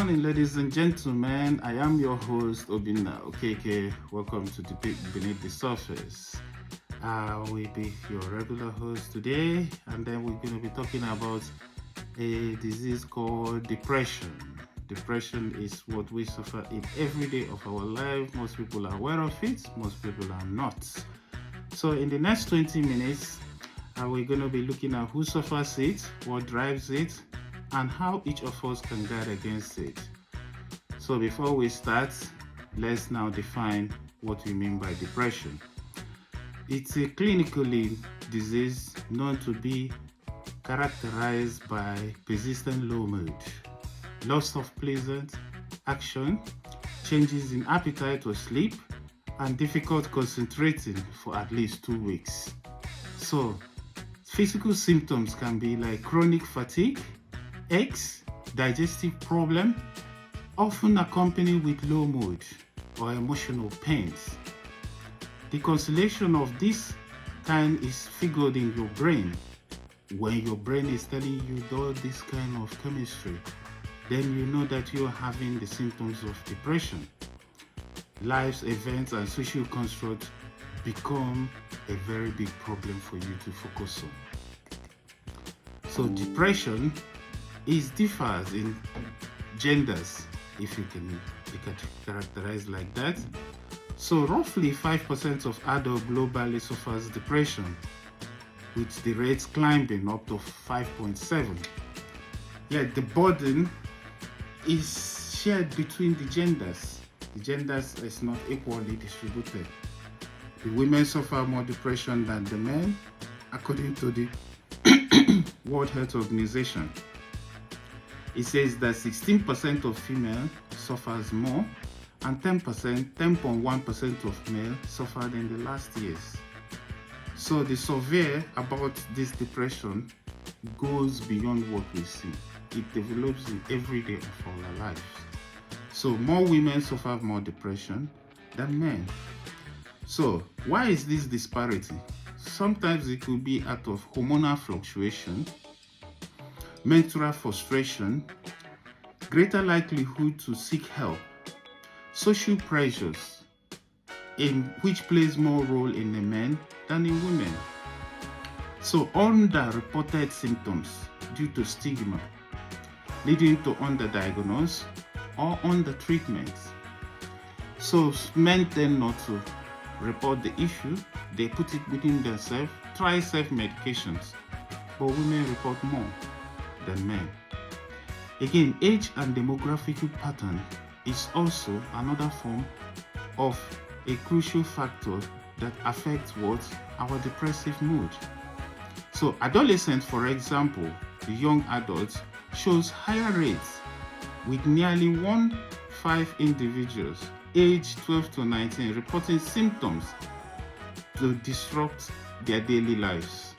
morning, ladies and gentlemen. I am your host, Obinna Okeke. Welcome to Debate Beneath the Surface. I will be your regular host today, and then we're going to be talking about a disease called depression. Depression is what we suffer in every day of our life. Most people are aware of it, most people are not. So, in the next 20 minutes, we're going to be looking at who suffers it, what drives it, and how each of us can guard against it. So before we start, let's now define what we mean by depression. It's a clinically disease known to be characterized by persistent low mood, loss of pleasant action, changes in appetite or sleep, and difficult concentrating for at least 2 weeks. So physical symptoms can be like chronic fatigue, aches, digestive problem, often accompanied with low mood or emotional pains. The constellation of this kind is figured in your brain. When your brain is telling you all this kind of chemistry, then you know that you are having the symptoms of depression. Life's events and social constructs become a very big problem for you to focus on. So depression differs in genders, if you can characterize like that. So roughly 5% of adults globally suffers depression, with the rates climbing up to 5.7. Yet the burden is shared between the genders. The genders is not equally distributed. The women suffer more depression than the men, according to the World Health Organization. It says that 16% of female suffers more, and 10.1% of male suffered in the last years. So the survey about this depression goes beyond what we see. It develops in every day of our lives. So more women suffer more depression than men. So why is this disparity? Sometimes it could be out of hormonal fluctuation, mental frustration, greater likelihood to seek help, social pressures, in which plays more role in the men than in women. So underreported symptoms due to stigma, leading to underdiagnosis or undertreatment. So men tend not to report the issue, they put it within themselves, try self-medications, but women report more than men. Again, age and demographic pattern is also another form of a crucial factor that affects our depressive mood. So adolescents, for example, the young adults, shows higher rates, with nearly 1/5 individuals aged 12 to 19 reporting symptoms to disrupt their daily lives.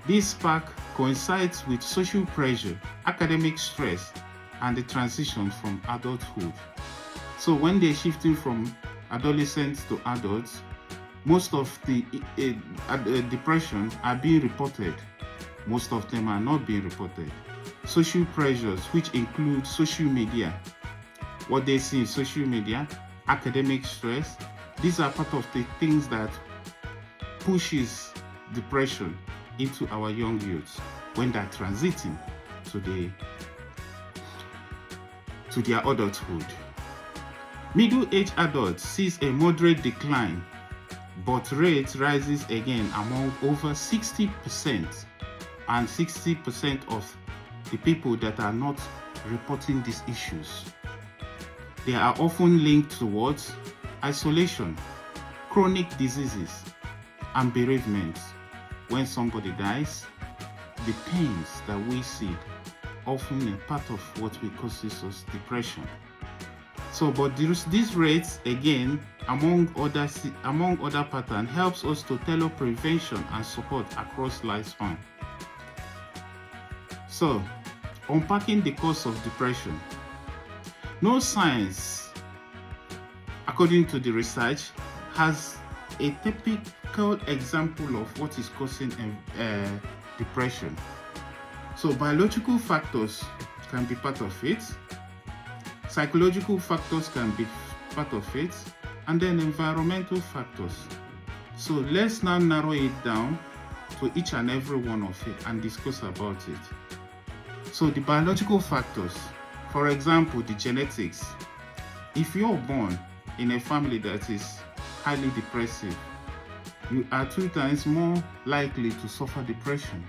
This spark coincides with social pressure, academic stress, and the transition from adulthood. So when they're shifting from adolescents to adults, most of the depression are being reported. Most of them are not being reported. Social pressures, which include social media, what they see in social media, academic stress, these are part of the things that pushes depression into our young youths when they're transiting to their adulthood. Middle-aged adults sees a moderate decline, but rate rises again among over 60%, and 60% of the people that are not reporting these issues. They are often linked towards isolation, chronic diseases, and bereavement. When somebody dies, the pains that we see often a part of what causes us depression. So, but these rates, again, among other patterns, helps us to tailor prevention and support across lifespan. So, unpacking the cause of depression. No science, according to the research, has a typical example of what is causing depression. So biological factors can be part of it. Psychological factors can be part of it, and then environmental factors. So let's now narrow it down to each and every one of it and discuss about it. So the biological factors, for example, the genetics. If you're born in a family that is highly depressive, you are 2 times more likely to suffer depression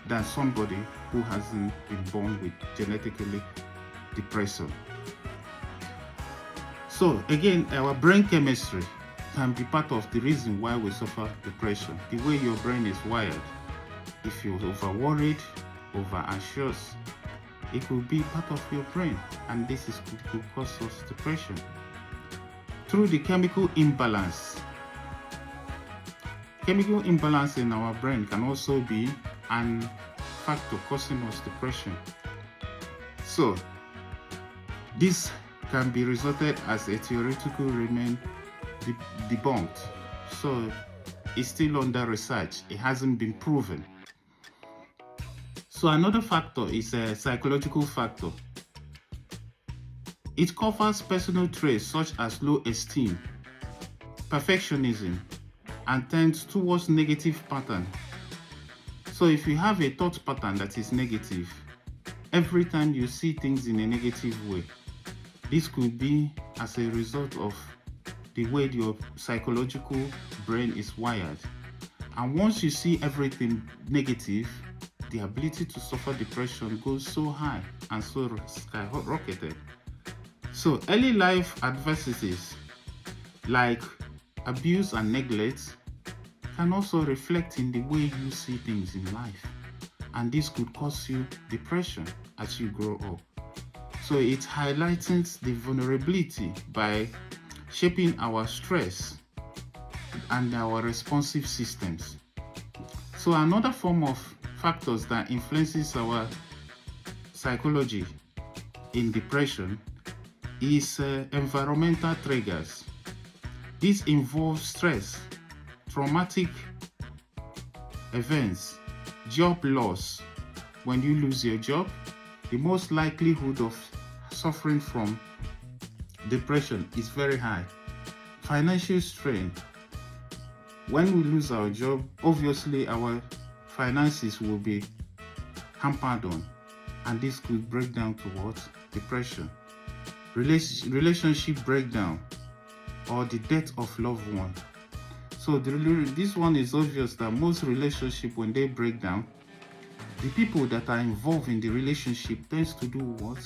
than somebody who hasn't been born with genetically depression. So again, our brain chemistry can be part of the reason why we suffer depression. The way your brain is wired. If you're over worried, over anxious, it could be part of your brain, and this could cause us depression. Through the chemical imbalance. Chemical imbalance in our brain can also be a factor causing us depression. So this can be resulted as a theoretical remain debunked. So it's still under research. It hasn't been proven. So another factor is a psychological factor. It covers personal traits such as low esteem, perfectionism, and tends towards negative pattern. So if you have a thought pattern that is negative, every time you see things in a negative way, this could be as a result of the way your psychological brain is wired. And once you see everything negative, the ability to suffer depression goes so high and so skyrocketed. So early life adversities like abuse and neglect can also reflect in the way you see things in life, and this could cause you depression as you grow up. So it highlights the vulnerability by shaping our stress and our responsive systems. So another form of factors that influences our psychology in depression is environmental triggers. This involves stress, traumatic events, job loss. When you lose your job, the most likelihood of suffering from depression is very high. Financial strain. When we lose our job, obviously our finances will be hampered on, and this could break down towards depression. Relationship breakdown or the death of loved one. So this one is obvious that most relationships, when they break down, the people that are involved in the relationship tends to do what?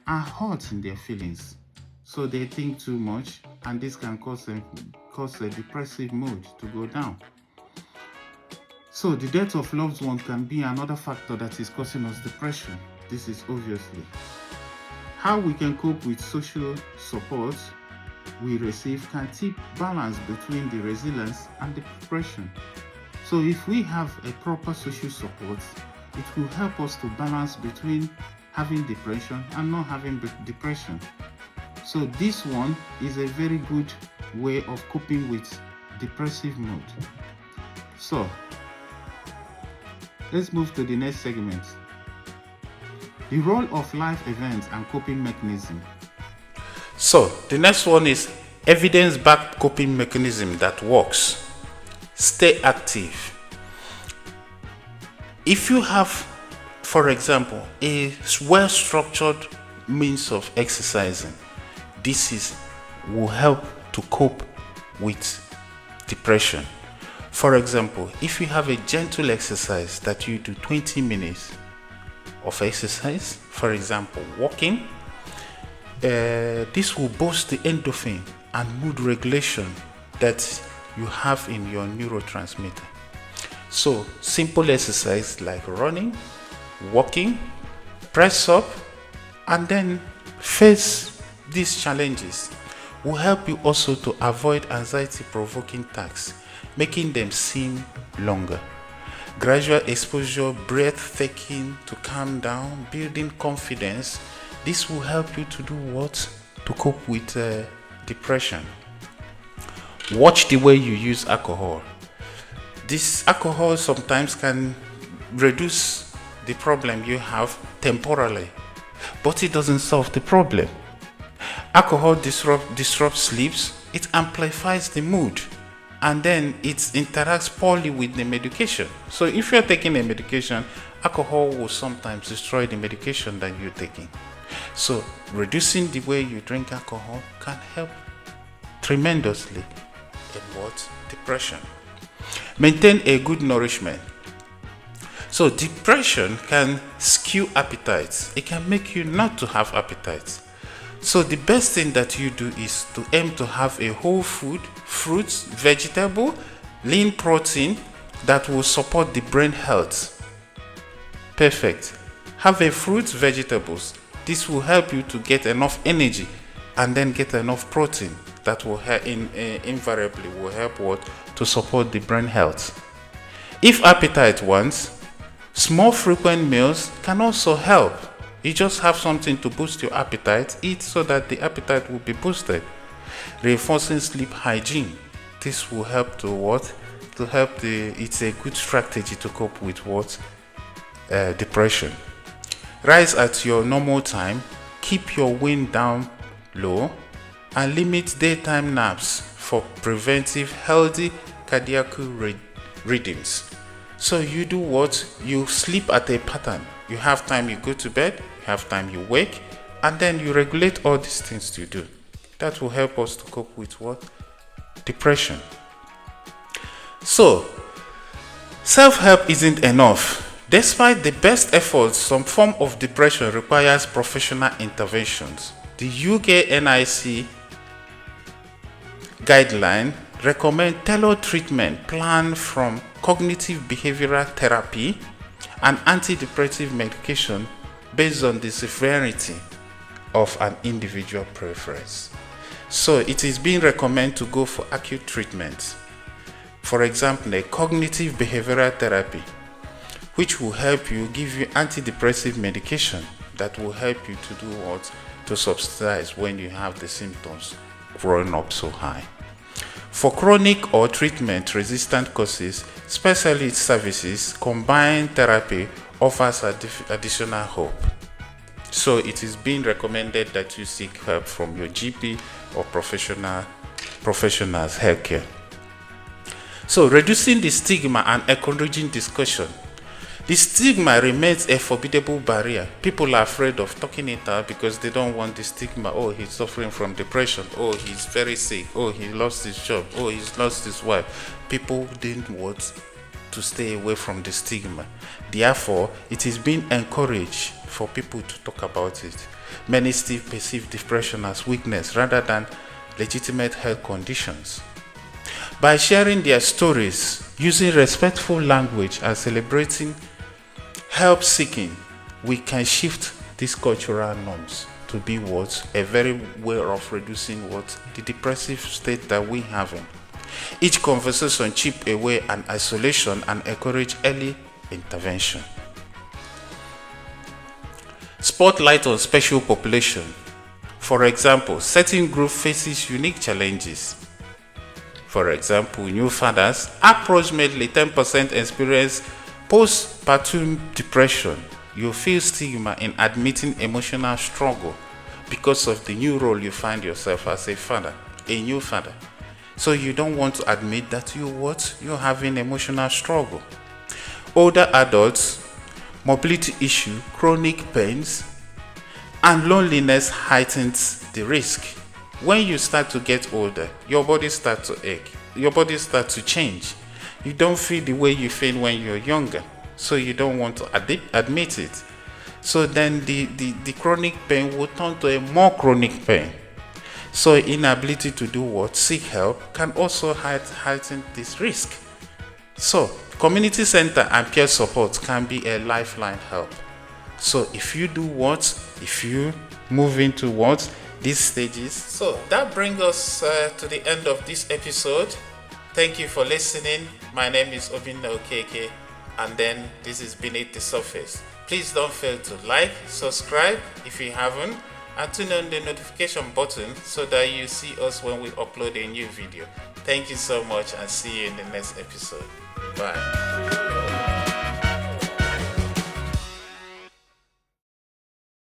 Are hurt in their feelings. So they think too much, and this can cause a depressive mood to go down. So the death of loved one can be another factor that is causing us depression. This is obviously. How we can cope with social support we receive can tip balance between the resilience and the depression. So if we have a proper social support, it will help us to balance between having depression and not having depression. So this one is a very good way of coping with depressive mood. So let's move to the next segment. The role of life events and coping mechanism. So the next one is evidence-backed coping mechanism that works. Stay active. If you have, for example, a well-structured means of exercising, this will help to cope with depression. For example, if you have a gentle exercise that you do 20 minutes of exercise, for example, walking, this will boost the endorphin and mood regulation that you have in your neurotransmitter. So simple exercise like running, walking, press up, and then face these challenges will help you also to avoid anxiety-provoking tasks, making them seem longer. Gradual exposure, breathtaking to calm down, building confidence. This will help you to do what? To cope with depression. Watch the way you use alcohol. This alcohol sometimes can reduce the problem you have temporarily, but it doesn't solve the problem. Alcohol disrupts sleeps, it amplifies the mood, and then it interacts poorly with the medication. So if you're taking a medication, alcohol will sometimes destroy the medication that you're taking. So reducing the way you drink alcohol can help tremendously in what? Depression. Maintain a good nourishment. So depression can skew appetites. It can make you not to have appetite. So the best thing that you do is to aim to have a whole food, fruits, vegetable, lean protein that will support the brain health. Perfect. Have a fruits, vegetables. This will help you to get enough energy and then get enough protein that will invariably will help what? To support the brain health. If appetite wants, small frequent meals can also help. You just have something to boost your appetite, eat so that the appetite will be boosted. Reinforcing sleep hygiene. This will help to what? To help it's a good strategy to cope with what? Depression. Rise at your normal time, keep your wind down low, and limit daytime naps for preventive healthy cardiac rhythms. So you do what? You sleep at a pattern. You have time you go to bed, you have time you wake, and then you regulate all these things you do. That will help us to cope with what? Depression. So, self-help isn't enough. Despite the best efforts, some form of depression requires professional interventions. The UK NIC guideline recommend tailored treatment plan from cognitive behavioral therapy and antidepressive medication based on the severity of an individual preference. So it is being recommended to go for acute treatment. For example, a cognitive behavioral therapy, which will help you, give you antidepressive medication that will help you to do what? To subsidize when you have the symptoms growing up so high. For chronic or treatment-resistant causes, specialist services, combined therapy offers additional hope. So it is being recommended that you seek help from your GP or professionals healthcare. So reducing the stigma and encouraging discussion. The stigma remains a formidable barrier. People are afraid of talking it out because they don't want the stigma. Oh, he's suffering from depression. Oh, he's very sick. Oh, he lost his job. Oh, he's lost his wife. People didn't want to stay away from the stigma. Therefore, it is being encouraged for people to talk about it. Many still perceive depression as weakness rather than legitimate health conditions. By sharing their stories, using respectful language and celebrating help seeking, we can shift these cultural norms to be what? A very way of reducing what? The depressive state that we have in. Each conversation chip away an isolation and encourage early intervention. Spotlight on special population. For example, certain group faces unique challenges. For example, new fathers, approximately 10% experience postpartum depression. You feel stigma in admitting emotional struggle because of the new role you find yourself as a father, a new father. So you don't want to admit that you're having emotional struggle. Older adults, mobility issue, chronic pains, and loneliness heightens the risk. When you start to get older, your body starts to ache, your body starts to change. You don't feel the way you feel when you're younger, so you don't want to admit it. So then the chronic pain will turn to a more chronic pain. So inability to do what? Seek help can also heighten this risk. So community center and peer support can be a lifeline help. So if you do what? If you move into what? These stages. So that brings us to the end of this episode. Thank you for listening. My name is Obinna Okeke, and then this is Beneath the Surface. Please don't fail to like, subscribe if you haven't, and turn on the notification button so that you see us when we upload a new video. Thank you so much, and see you in the next episode. Bye.